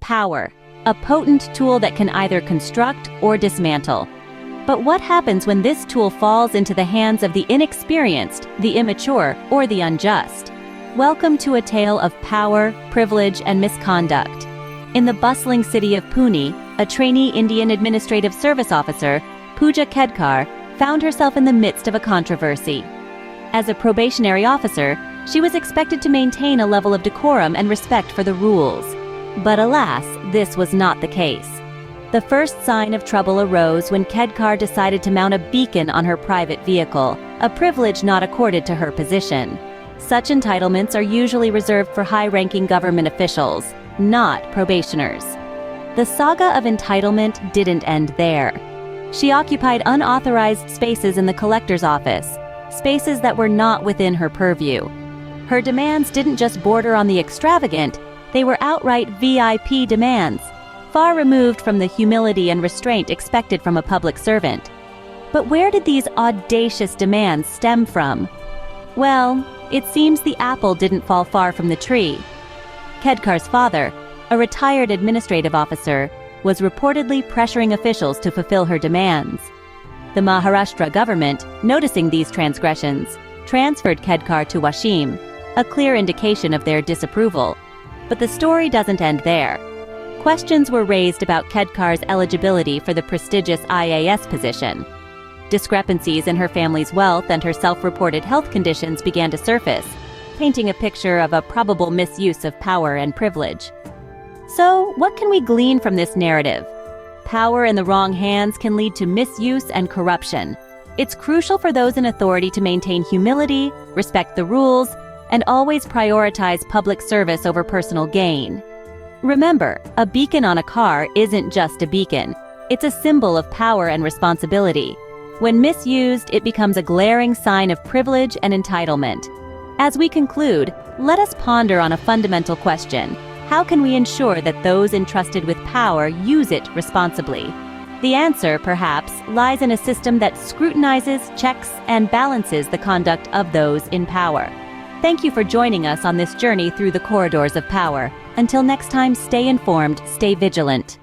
Power, a potent tool that can either construct or dismantle. But what happens when this tool falls into the hands of the inexperienced, the immature, or the unjust? Welcome to a tale of power, privilege, and misconduct. In the bustling city of Pune, a trainee Indian Administrative Service officer, Pooja Kedkar, found herself in the midst of a controversy. As a probationary officer, she was expected to maintain a level of decorum and respect for the rules. But alas, this was not the case. The first sign of trouble arose when Kedkar decided to mount a beacon on her private vehicle, a privilege not accorded to her position. Such entitlements are usually reserved for high-ranking government officials, not probationers. The saga of entitlement didn't end there. She occupied unauthorized spaces in the collector's office, spaces that were not within her purview. Her demands didn't just border on the extravagant, they were outright VIP demands, far removed from the humility and restraint expected from a public servant. But where did these audacious demands stem from? Well, it seems the apple didn't fall far from the tree. Kedkar's father, a retired administrative officer, was reportedly pressuring officials to fulfill her demands. The Maharashtra government, noticing these transgressions, transferred Kedkar to Washim, a clear indication of their disapproval. But the story doesn't end there. Questions were raised about Kedkar's eligibility for the prestigious IAS position. Discrepancies in her family's wealth and her self-reported health conditions began to surface, painting a picture of a probable misuse of power and privilege. So, what can we glean from this narrative? Power in the wrong hands can lead to misuse and corruption. It's crucial for those in authority to maintain humility, respect the rules, and always prioritize public service over personal gain. Remember, a beacon on a car isn't just a beacon. It's a symbol of power and responsibility. When misused, it becomes a glaring sign of privilege and entitlement. As we conclude, let us ponder on a fundamental question. How can we ensure that those entrusted with power use it responsibly? The answer, perhaps, lies in a system that scrutinizes, checks, and balances the conduct of those in power. Thank you for joining us on this journey through the corridors of power. Until next time, stay informed, stay vigilant.